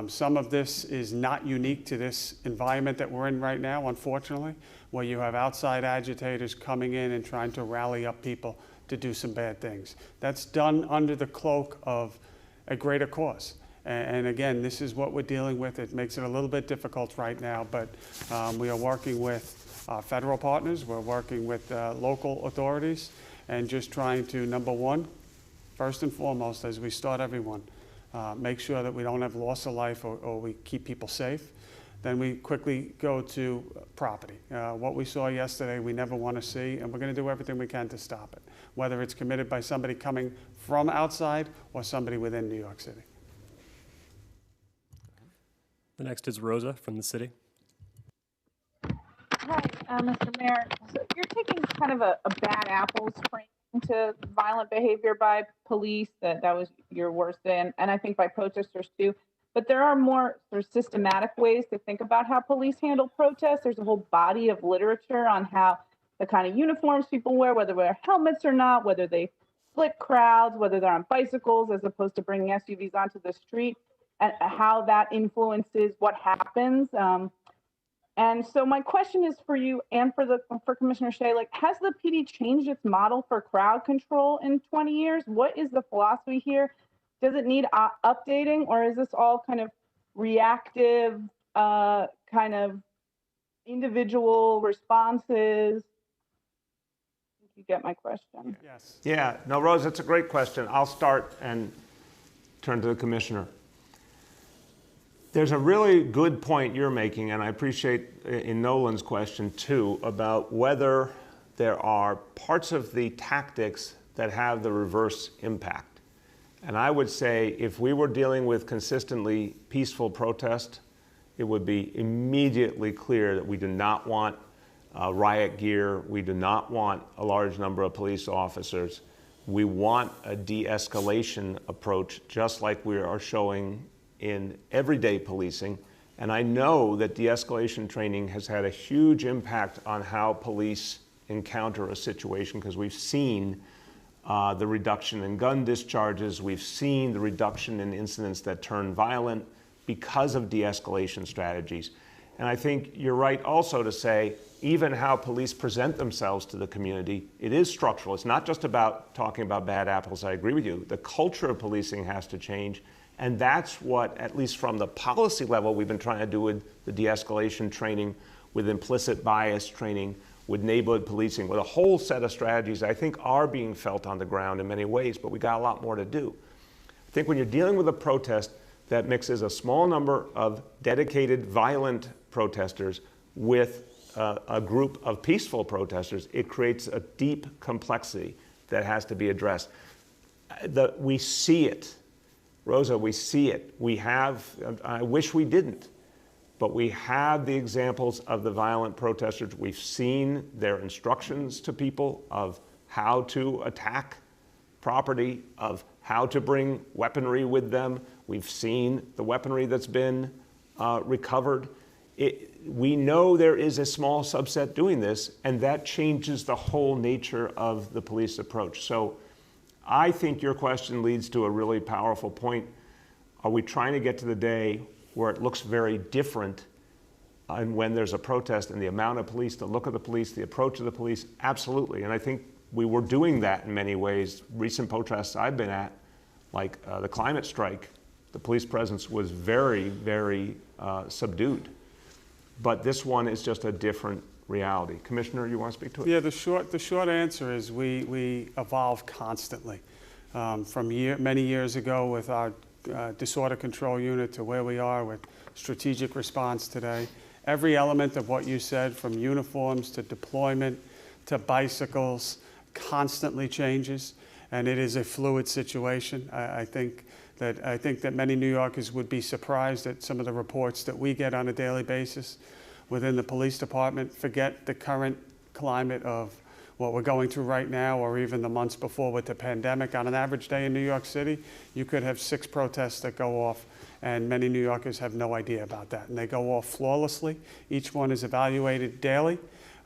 Some of this is not unique to this environment that we're in right now, unfortunately, where you have outside agitators coming in and trying to rally up people to do some bad things. That's done under the cloak of a greater cause. And again, this is what we're dealing with. It makes it a little bit difficult right now, but we are working with federal partners. We're working with local authorities and just trying to, number one, first and foremost, as we start everyone, make sure that we don't have loss of life or we keep people safe. Then we quickly go to property. What we saw yesterday, we never want to see, and we're going to do everything we can to stop it, whether it's committed by somebody coming from outside or somebody within New York City. The next is Rosa from the city. Hi, Mr. Mayor. So you're taking kind of a bad apples frame to violent behavior by police. That was your worst day, and I think by protesters too. But there are more sort of systematic ways to think about how police handle protests. There's a whole body of literature on how the kind of uniforms people wear, whether they wear helmets or not, whether they split crowds, whether they're on bicycles as opposed to bringing SUVs onto the street, and how that influences what happens. And so my question is for you and for Commissioner Shea, like, has the PD changed its model for crowd control in 20 years? What is the philosophy here? Does it need updating, or is this all kind of reactive, kind of individual responses? You get my question? Yes. Yeah, no, Rose, it's a great question. I'll start and turn to the Commissioner. There's a really good point you're making, and I appreciate in Nolan's question too, about whether there are parts of the tactics that have the reverse impact. And I would say if we were dealing with consistently peaceful protest, it would be immediately clear that we do not want riot gear. We do not want a large number of police officers. We want a de-escalation approach, just like we are showing in everyday policing. And I know that de-escalation training has had a huge impact on how police encounter a situation, because we've seen the reduction in gun discharges. We've seen the reduction in incidents that turn violent because of de-escalation strategies. And I think you're right also to say, even how police present themselves to the community, it is structural. It's not just about talking about bad apples. I agree with you. The culture of policing has to change. And that's what, at least from the policy level, we've been trying to do with the de-escalation training, with implicit bias training, with neighborhood policing, with a whole set of strategies I think are being felt on the ground in many ways, but we got a lot more to do. I think when you're dealing with a protest that mixes a small number of dedicated violent protesters with a group of peaceful protesters, it creates a deep complexity that has to be addressed. We see it. Rosa, we see it. We have, I wish we didn't, but we have the examples of the violent protesters. We've seen their instructions to people of how to attack property, of how to bring weaponry with them. We've seen the weaponry that's been recovered. We know there is a small subset doing this, and that changes the whole nature of the police approach. So I think your question leads to a really powerful point. Are we trying to get to the day where it looks very different and when there's a protest and the amount of police, the look of the police, the approach of the police? Absolutely. And I think we were doing that in many ways. Recent protests I've been at, like the climate strike, the police presence was very, very subdued. But this one is just a different reality. Commissioner, you want to speak to it? Yeah, the short answer is we evolve constantly. From many years ago with our disorder control unit to where we are with strategic response today. Every element of what you said, from uniforms to deployment to bicycles, constantly changes, and it is a fluid situation. I think that many New Yorkers would be surprised at some of the reports that we get on a daily basis within the police department. Forget the current climate of what we're going through right now, or even the months before with the pandemic. On an average day in New York City, you could have 6 protests that go off, and many New Yorkers have no idea about that. And they go off flawlessly. Each one is evaluated daily,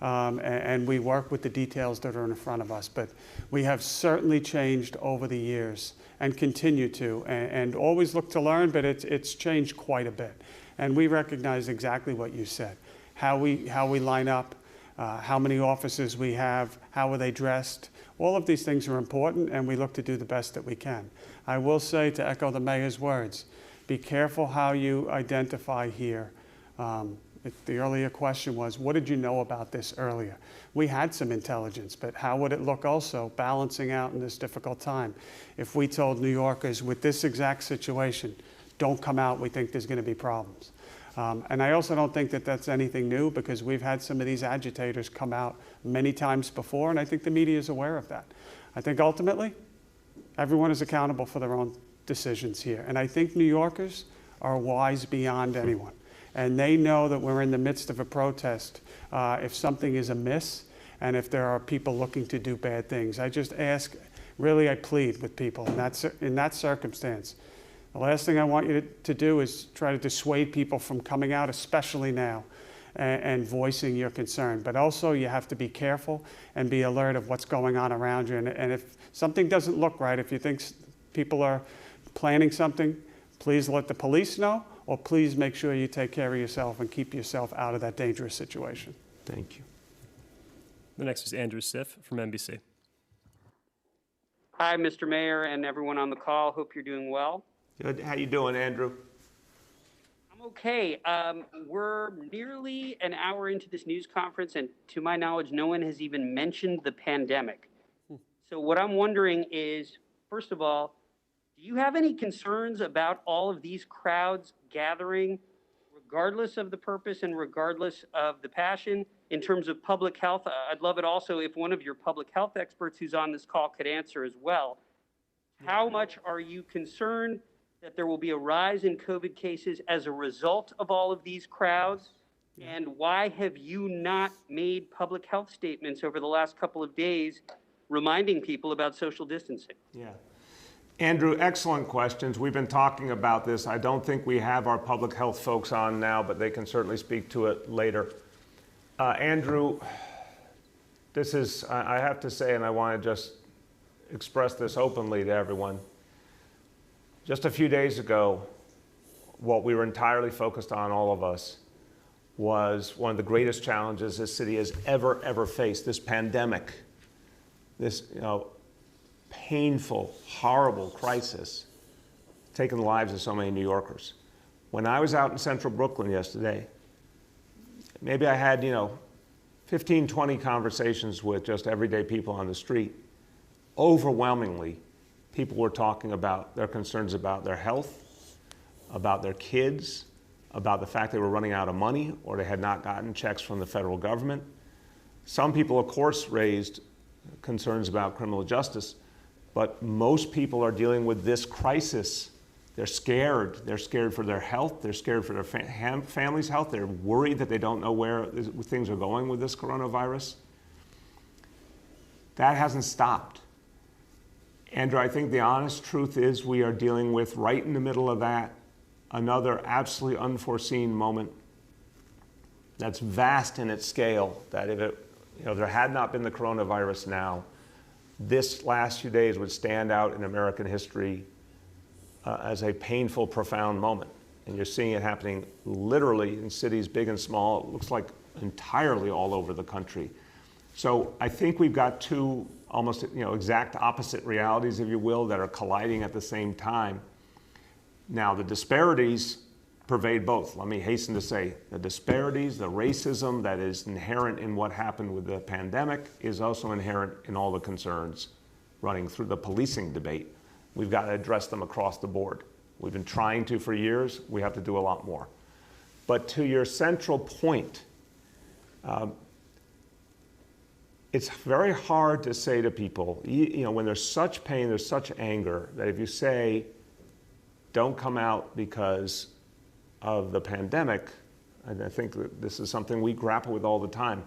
and we work with the details that are in front of us. But we have certainly changed over the years and continue to, and always look to learn, but it's changed quite a bit. And we recognize exactly what you said, how we line up, how many officers we have, how are they dressed. All of these things are important, and we look to do the best that we can. I will say, to echo the mayor's words, be careful how you identify here. The earlier question was, what did you know about this earlier? We had some intelligence, but how would it look also balancing out in this difficult time? If we told New Yorkers with this exact situation, don't come out, we think there's going to be problems. And I also don't think that that's anything new, because we've had some of these agitators come out many times before, and I think the media is aware of that. I think ultimately, everyone is accountable for their own decisions here. And I think New Yorkers are wise beyond anyone. And they know that we're in the midst of a protest if something is amiss and if there are people looking to do bad things. I just ask, really I plead with people in that circumstance. The last thing I want you to do is try to dissuade people from coming out, especially now, and voicing your concern. But also you have to be careful and be alert of what's going on around you. And if something doesn't look right, if you think people are planning something, please let the police know, or please make sure you take care of yourself and keep yourself out of that dangerous situation. Thank you. The next is Andrew Siff from NBC. Hi, Mr. Mayor and everyone on the call. Hope you're doing well. Good. How you doing, Andrew? I'm okay. We're nearly an hour into this news conference, and to my knowledge, no one has even mentioned the pandemic. So what I'm wondering is, first of all, do you have any concerns about all of these crowds gathering, regardless of the purpose and regardless of the passion, in terms of public health? I'd love it also if one of your public health experts who's on this call could answer as well. How much are you concerned that there will be a rise in COVID cases as a result of all of these crowds? And why have you not made public health statements over the last couple of days reminding people about social distancing? Yeah. Andrew, excellent questions. We've been talking about this. I don't think we have our public health folks on now, but they can certainly speak to it later. Andrew, this is, I have to say, and I want to just express this openly to everyone. Just a few days ago, what we were entirely focused on, all of us, was one of the greatest challenges this city has ever faced. This pandemic, this painful, horrible crisis, taking the lives of so many New Yorkers. When I was out in central Brooklyn yesterday, maybe I had 15, 20 conversations with just everyday people on the street. Overwhelmingly, people were talking about their concerns about their health, about their kids, about the fact they were running out of money or they had not gotten checks from the federal government. Some people, of course, raised concerns about criminal justice, but most people are dealing with this crisis. They're scared. They're scared for their health. They're scared for their family's health. They're worried that they don't know where things are going with this coronavirus. That hasn't stopped. Andrew, I think the honest truth is we are dealing with, right in the middle of that, another absolutely unforeseen moment that's vast in its scale, that if there had not been the coronavirus now, this last few days would stand out in American history as a painful, profound moment. And you're seeing it happening literally in cities big and small. It looks like entirely all over the country. So I think we've got two almost exact opposite realities, if you will, that are colliding at the same time. Now, the disparities pervade both. Let me hasten to say the disparities, the racism that is inherent in what happened with the pandemic is also inherent in all the concerns running through the policing debate. We've got to address them across the board. We've been trying to for years. We have to do a lot more. But to your central point, it's very hard to say to people, when there's such pain, there's such anger, that if you say, don't come out because of the pandemic, and I think that this is something we grapple with all the time.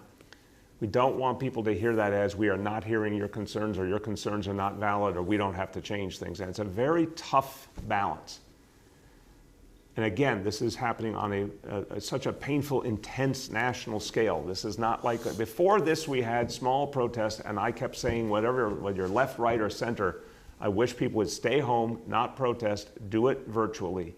We don't want people to hear that as we are not hearing your concerns, or your concerns are not valid, or we don't have to change things. And it's a very tough balance. And again, this is happening on such a painful, intense national scale. This is not like, before this we had small protests, and I kept saying whether you're left, right, or center, I wish people would stay home, not protest, do it virtually.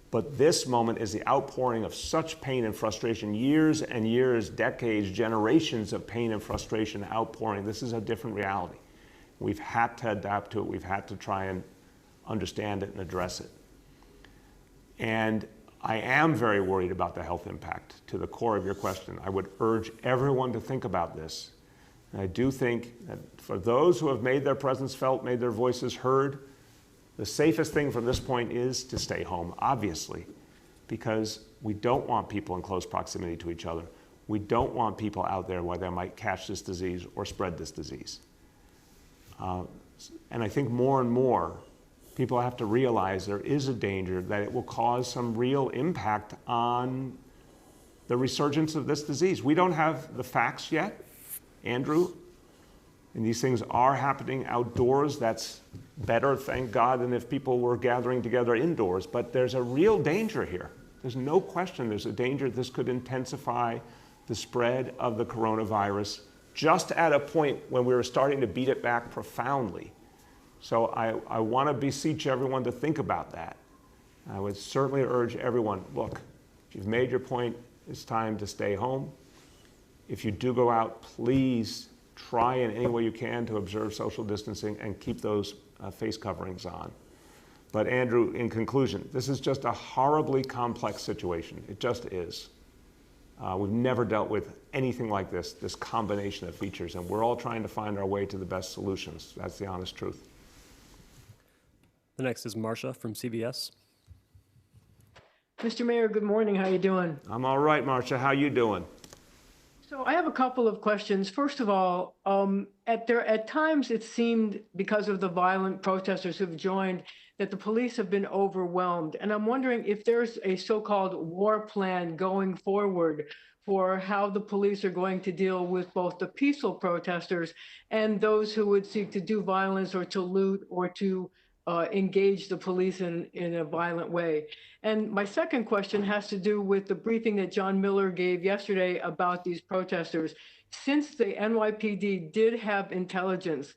But this moment is the outpouring of such pain and frustration, years and years, decades, generations of pain and frustration outpouring. This is a different reality. We've had to adapt to it. We've had to try and understand it and address it. And I am very worried about the health impact. To the core of your question, I would urge everyone to think about this. And I do think that for those who have made their presence felt, made their voices heard, the safest thing from this point is to stay home, obviously, because we don't want people in close proximity to each other. We don't want people out there where they might catch this disease or spread this disease. And I think more and more, people have to realize there is a danger that it will cause some real impact on the resurgence of this disease. We don't have the facts yet, Andrew, and these things are happening outdoors. That's better, thank God, than if people were gathering together indoors. But there's a real danger here. There's no question there's a danger this could intensify the spread of the coronavirus just at a point when we were starting to beat it back profoundly. So I want to beseech everyone to think about that. I would certainly urge everyone, look, if you've made your point, it's time to stay home. If you do go out, please try in any way you can to observe social distancing and keep those face coverings on. But Andrew, in conclusion, this is just a horribly complex situation. It just is. We've never dealt with anything like this combination of features, and we're all trying to find our way to the best solutions. That's the honest truth. The next is Marcia from CBS. Mr. Mayor, good morning. How you doing? I'm all right, Marcia. How you doing? So I have a couple of questions. First of all, at times it seemed, because of the violent protesters who've joined, that the police have been overwhelmed. And I'm wondering if there's a so-called war plan going forward for how the police are going to deal with both the peaceful protesters and those who would seek to do violence or to loot or to engage the police in a violent way. And my second question has to do with the briefing that John Miller gave yesterday about these protesters. Since the NYPD did have intelligence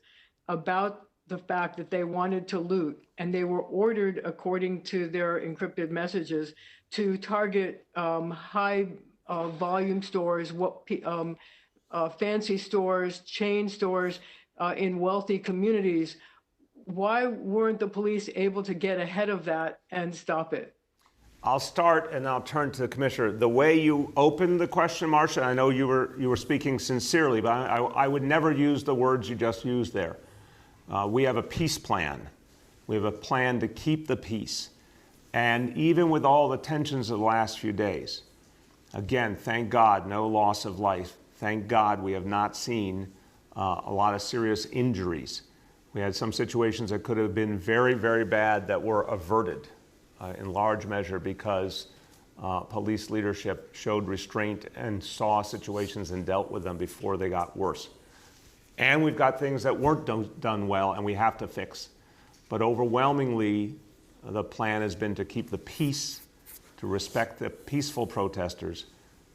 about the fact that they wanted to loot, and they were ordered, according to their encrypted messages, to target high volume stores, fancy stores, chain stores in wealthy communities. Why weren't the police able to get ahead of that and stop it? I'll start and I'll turn to the Commissioner. The way you opened the question, Marcia, I know you were speaking sincerely, but I would never use the words you just used there. We have a peace plan. We have a plan to keep the peace. And even with all the tensions of the last few days, again, thank God, no loss of life. Thank God we have not seen a lot of serious injuries. We had some situations that could have been very, very bad that were averted in large measure because police leadership showed restraint and saw situations and dealt with them before they got worse. And we've got things that weren't done well and we have to fix. But overwhelmingly, the plan has been to keep the peace, to respect the peaceful protesters,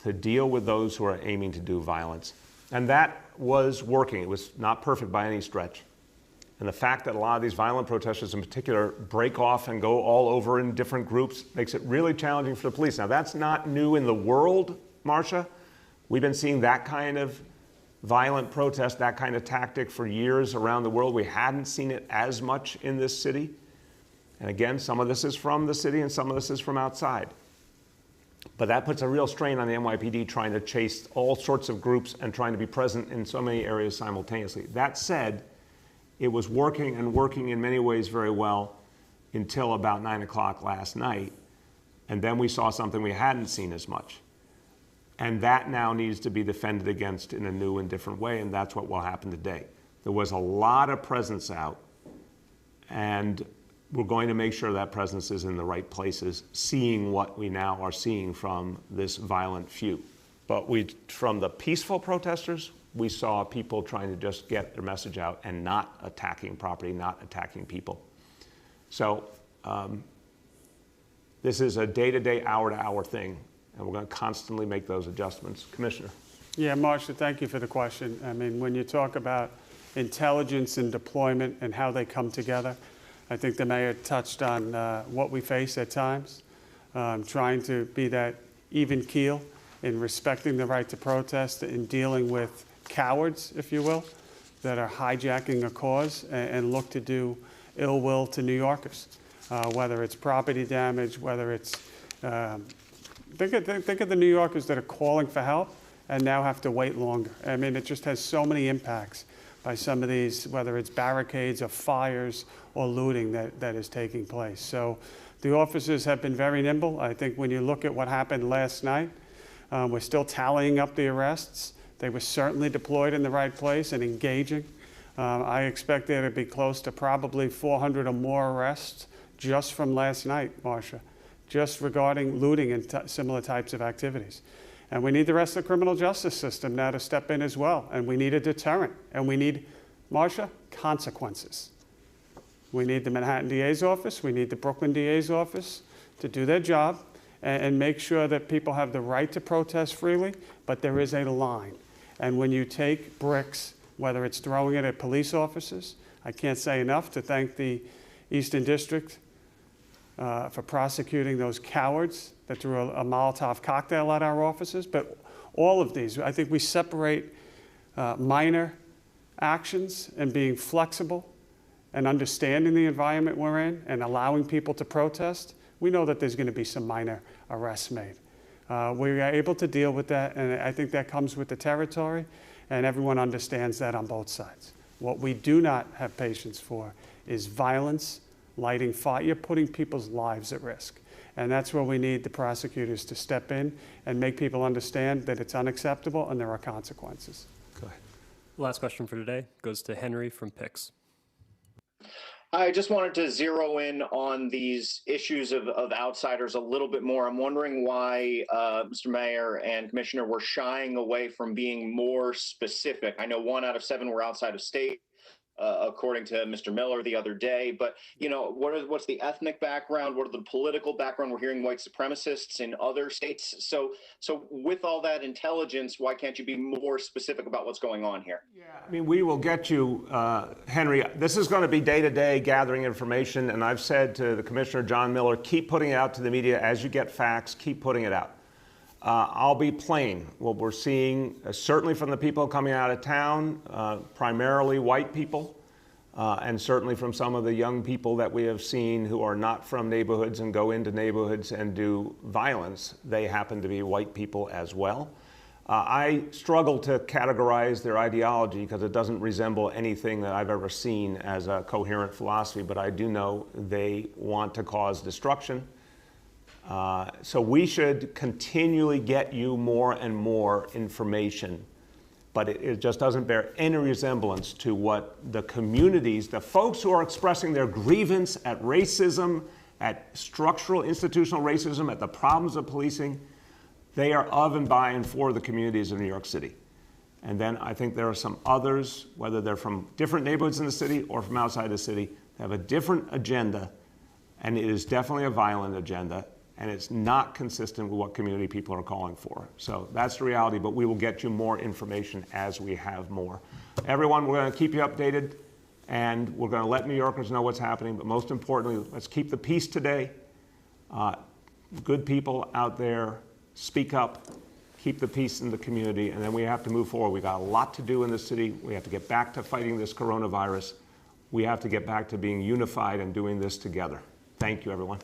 to deal with those who are aiming to do violence. And that was working. It was not perfect by any stretch. And the fact that a lot of these violent protesters in particular break off and go all over in different groups makes it really challenging for the police. Now, that's not new in the world, Marcia. We've been seeing that kind of violent protest, that kind of tactic for years around the world. We hadn't seen it as much in this city. And again, some of this is from the city and some of this is from outside. But that puts a real strain on the NYPD trying to chase all sorts of groups and trying to be present in so many areas simultaneously. That said, it was working and working in many ways very well until about 9 o'clock last night. And then we saw something we hadn't seen as much. And that now needs to be defended against in a new and different way, and that's what will happen today. There was a lot of presence out, and we're going to make sure that presence is in the right places, seeing what we now are seeing from this violent few. But from the peaceful protesters, we saw people trying to just get their message out and not attacking property, not attacking people. So this is a day-to-day, hour-to-hour thing, and we're going to constantly make those adjustments. Commissioner. Yeah, Marcia, thank you for the question. I mean, when you talk about intelligence and deployment and how they come together, I think the mayor touched on what we face at times, trying to be that even keel in respecting the right to protest and dealing with cowards, if you will, that are hijacking a cause and look to do ill will to New Yorkers, whether it's property damage, whether it's, think of the New Yorkers that are calling for help and now have to wait longer. I mean, it just has so many impacts by some of these, whether it's barricades or fires or looting that is taking place. So the officers have been very nimble. I think when you look at what happened last night, we're still tallying up the arrests. They were certainly deployed in the right place and engaging. I expect there to be close to probably 400 or more arrests just from last night, Marcia, just regarding looting and similar types of activities. And we need the rest of the criminal justice system now to step in as well. And we need a deterrent. And we need, Marcia, consequences. We need the Manhattan DA's office. We need the Brooklyn DA's office to do their job and make sure that people have the right to protest freely, but there is a line. And when you take bricks, whether it's throwing it at police officers, I can't say enough to thank the Eastern District for prosecuting those cowards that threw a Molotov cocktail at our offices. But all of these, I think we separate minor actions and being flexible and understanding the environment we're in and allowing people to protest. We know that there's going to be some minor arrests made. We are able to deal with that, and I think that comes with the territory, and everyone understands that on both sides. What we do not have patience for is violence, lighting fire. You're putting people's lives at risk. And that's where we need the prosecutors to step in and make people understand that it's unacceptable and there are consequences. Go ahead. Last question for today goes to Henry from Pix. I just wanted to zero in on these issues of outsiders a little bit more. I'm wondering why Mr. Mayor and Commissioner were shying away from being more specific. I know 1 out of 7 were outside of state. according to Mr. Miller the other day. But, you know, what's the ethnic background? What are the political background? We're hearing white supremacists in other states. So with all that intelligence, why can't you be more specific about what's going on here? Yeah, I mean, we will get you, Henry, this is going to be day-to-day gathering information, and I've said to the Commissioner, John Miller, keep putting it out to the media as you get facts, keep putting it out. I'll be plain. What we're seeing, certainly from the people coming out of town, primarily white people, and certainly from some of the young people that we have seen who are not from neighborhoods and go into neighborhoods and do violence, they happen to be white people as well. I struggle to categorize their ideology because it doesn't resemble anything that I've ever seen as a coherent philosophy, but I do know they want to cause destruction. So we should continually get you more and more information, but it just doesn't bear any resemblance to what the communities, the folks who are expressing their grievance at racism, at structural institutional racism, at the problems of policing, they are of and by and for the communities of New York City. And then I think there are some others, whether they're from different neighborhoods in the city or from outside the city, that have a different agenda, and it is definitely a violent agenda. And it's not consistent with what community people are calling for. So that's the reality, but we will get you more information as we have more. Everyone, we're going to keep you updated, and we're going to let New Yorkers know what's happening, but most importantly, let's keep the peace today. Good people out there, speak up, keep the peace in the community, and then we have to move forward. We've got a lot to do in this city. We have to get back to fighting this coronavirus. We have to get back to being unified and doing this together. Thank you, everyone.